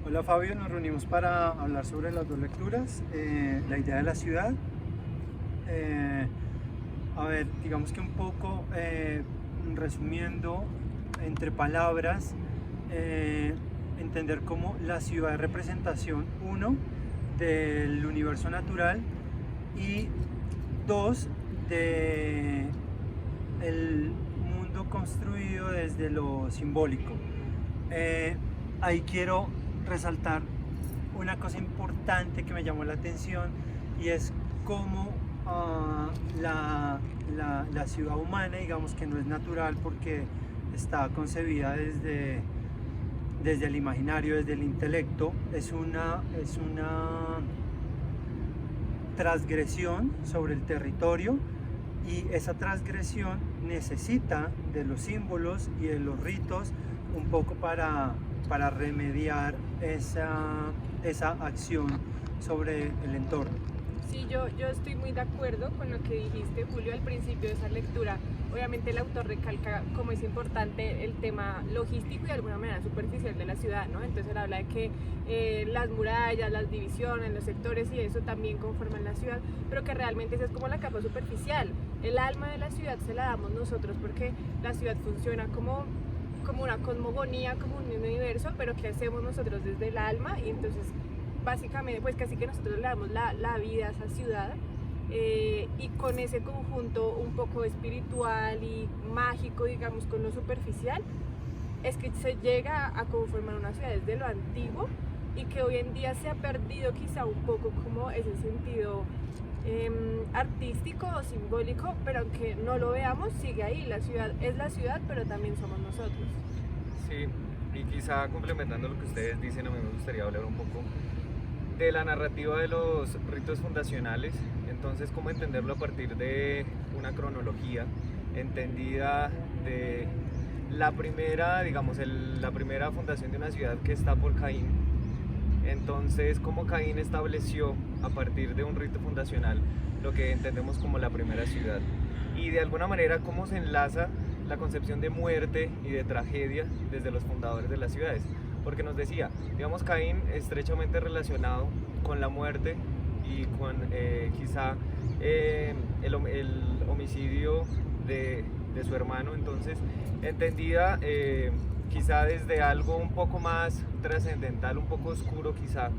Hola Fabio, nos reunimos para hablar sobre las dos lecturas, la idea de la ciudad. A ver, digamos que un poco resumiendo entre palabras, entender cómo la ciudad es representación, uno, del universo natural y dos, de el mundo construido desde lo simbólico. Ahí quiero resaltar una cosa importante que me llamó la atención y es cómo la ciudad humana, digamos que no es natural porque está concebida desde el imaginario, desde el intelecto, es una transgresión sobre el territorio, y esa transgresión necesita de los símbolos y de los ritos un poco para remediar esa acción sobre el entorno. Sí, yo estoy muy de acuerdo con lo que dijiste, Julio, al principio de esa lectura. Obviamente el autor recalca cómo es importante el tema logístico y de alguna manera superficial de la ciudad, ¿no? Entonces él habla de que las murallas, las divisiones, los sectores y eso también conforman la ciudad, pero que realmente esa es como la capa superficial. El alma de la ciudad se la damos nosotros porque la ciudad funciona como una cosmogonía, como un universo, pero que hacemos nosotros desde el alma, y entonces básicamente pues casi que nosotros le damos la vida a esa ciudad, y con ese conjunto un poco espiritual y mágico, digamos, con lo superficial, es que se llega a conformar una ciudad desde lo antiguo, y que hoy en día se ha perdido quizá un poco como ese sentido artístico o simbólico, pero aunque no lo veamos, sigue ahí. La ciudad es la ciudad, pero también somos nosotros. Sí, y quizá complementando lo que ustedes dicen, a mí me gustaría hablar un poco de la narrativa de los ritos fundacionales. Entonces, cómo entenderlo a partir de una cronología entendida de la primera, digamos, la primera fundación de una ciudad, que está por Caín. Entonces, cómo Caín estableció a partir de un rito fundacional lo que entendemos como la primera ciudad, y de alguna manera cómo se enlaza la concepción de muerte y de tragedia desde los fundadores de las ciudades, porque nos decía, digamos, Caín estrechamente relacionado con la muerte y con quizá el homicidio de su hermano. Entonces, entendida quizá desde algo un poco más trascendental, un poco oscuro quizá,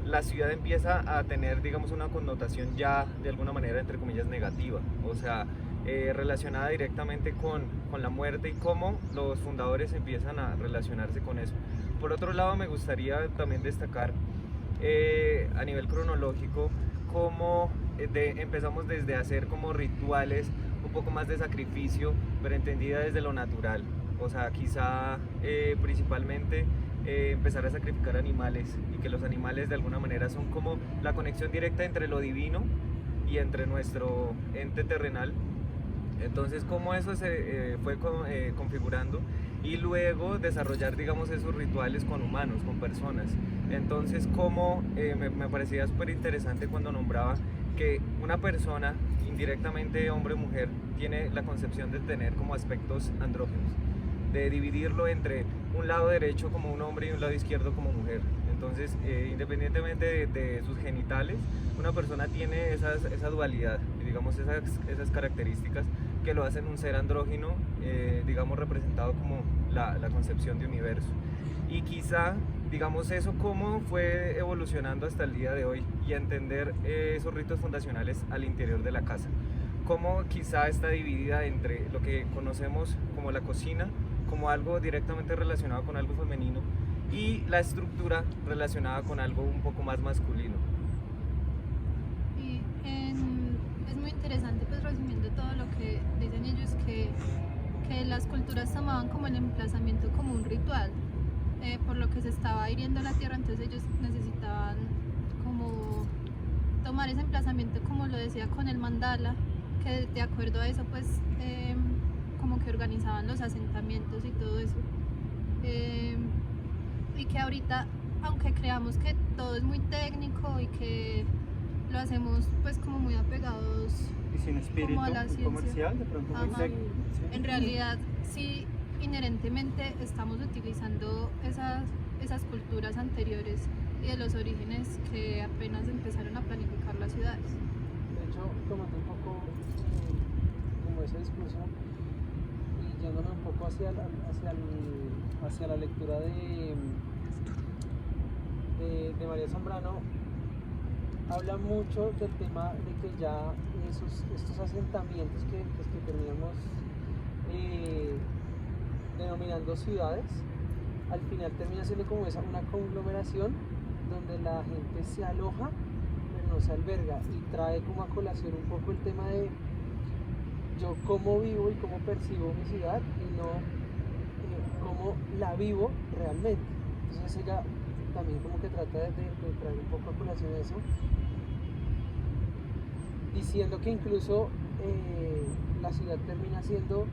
la ciudad empieza a tener, digamos, una connotación ya de alguna manera, entre comillas, negativa, o sea, relacionada directamente con la muerte, y cómo los fundadores empiezan a relacionarse con eso. Por otro lado, me gustaría también destacar a nivel cronológico cómo empezamos desde hacer como rituales un poco más de sacrificio, pero entendida desde lo natural. O sea, quizá principalmente empezar a sacrificar animales, y que los animales de alguna manera son como la conexión directa entre lo divino y entre nuestro ente terrenal. Entonces, cómo eso se fue configurando, y luego desarrollar, digamos, esos rituales con humanos, con personas. Entonces, cómo me parecía súper interesante cuando nombraba que una persona, indirectamente hombre o mujer, tiene la concepción de tener como aspectos andrógenos, de dividirlo entre un lado derecho como un hombre y un lado izquierdo como mujer. Entonces, independientemente de sus genitales, una persona tiene esa dualidad, digamos, esas características que lo hacen un ser andrógino, digamos, representado como la concepción de universo. Y quizá, digamos, eso cómo fue evolucionando hasta el día de hoy, y entender esos ritos fundacionales al interior de la casa. Cómo quizá está dividida entre lo que conocemos como la cocina, como algo directamente relacionado con algo femenino, y la estructura relacionada con algo un poco más masculino. Y es muy interesante, pues resumiendo todo lo que dicen ellos, que las culturas tomaban como el emplazamiento como un ritual, por lo que se estaba hiriendo la tierra. Entonces ellos necesitaban como tomar ese emplazamiento, como lo decía con el mandala, que de acuerdo a eso pues como que organizaban los asentamientos y todo eso, y que ahorita, aunque creamos que todo es muy técnico y que lo hacemos pues como muy apegados Y sin espíritu como a la ciencia comercial, de pronto muy Ajá. técnico. ¿Sí? En realidad sí, inherentemente estamos utilizando esas culturas anteriores y de los orígenes que apenas empezaron a planificar las ciudades. De hecho, tomando un poco como ese discurso y yéndome un poco hacia la lectura de María Zambrano, habla mucho del tema de que ya estos asentamientos que terminamos denominando ciudades, al final termina siendo como una conglomeración donde la gente se aloja pero no se alberga, y trae como a colación un poco el tema de yo cómo vivo y cómo percibo mi ciudad y no cómo la vivo realmente. Entonces ella también como que trata de traer un poco a colación eso, diciendo que incluso la ciudad termina siendo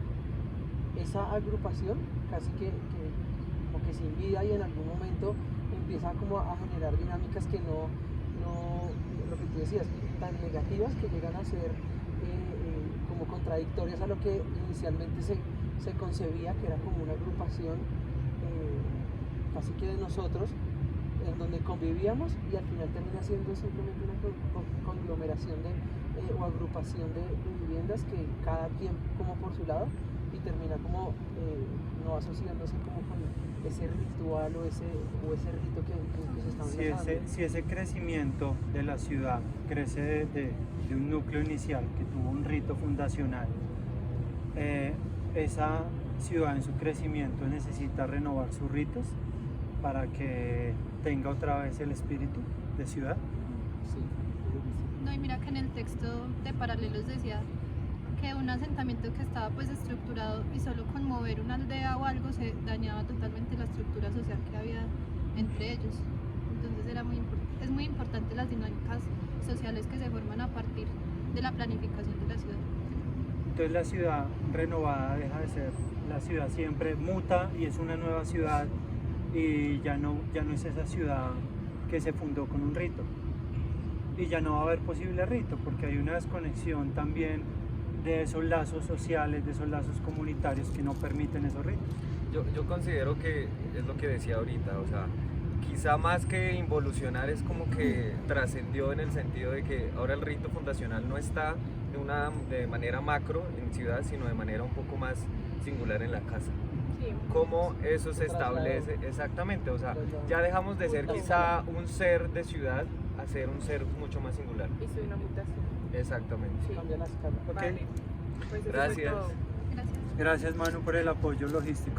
esa agrupación casi que como que sin vida, y en algún momento empieza como a generar dinámicas que no lo que tú decías, tan negativas, que llegan a ser como contradictorias a lo que inicialmente se concebía, que era como una agrupación casi que de nosotros, en donde convivíamos, y al final termina siendo simplemente una conglomeración o agrupación de viviendas que cada quien como por su lado, y termina como no asociándose como con ese ritual o ese rito que se está manejando. Si ese crecimiento de la ciudad crece de un núcleo inicial que tuvo un rito fundacional, esa ciudad en su crecimiento necesita renovar sus ritos para que tenga otra vez el espíritu de ciudad. Sí, No, y mira que en el texto de Paralelos decía que un asentamiento que estaba pues estructurado y solo con mover una aldea o algo se dañaba totalmente la estructura social que había entre ellos. Entonces es muy importante las dinámicas sociales que se forman a partir de la planificación de la ciudad. Entonces la ciudad renovada deja de ser la ciudad, siempre muta y es una nueva ciudad, y ya no es esa ciudad que se fundó con un rito, y ya no va a haber posible rito porque hay una desconexión también de esos lazos sociales, de esos lazos comunitarios que no permiten esos ritos. Yo considero que es lo que decía ahorita, o sea, quizá más que involucionar es como que trascendió en el sentido de que ahora el rito fundacional no está de manera macro en ciudad, sino de manera un poco más singular en la casa. Sí. Cómo eso se establece exactamente, o sea, ya dejamos de ser quizá un ser de ciudad a ser un ser mucho más singular. Hizo una mutación. Exactamente. Sí. cambia la escala. Ok. Vale. Pues eso fue Gracias. todo. Gracias. Gracias Manu por el apoyo logístico.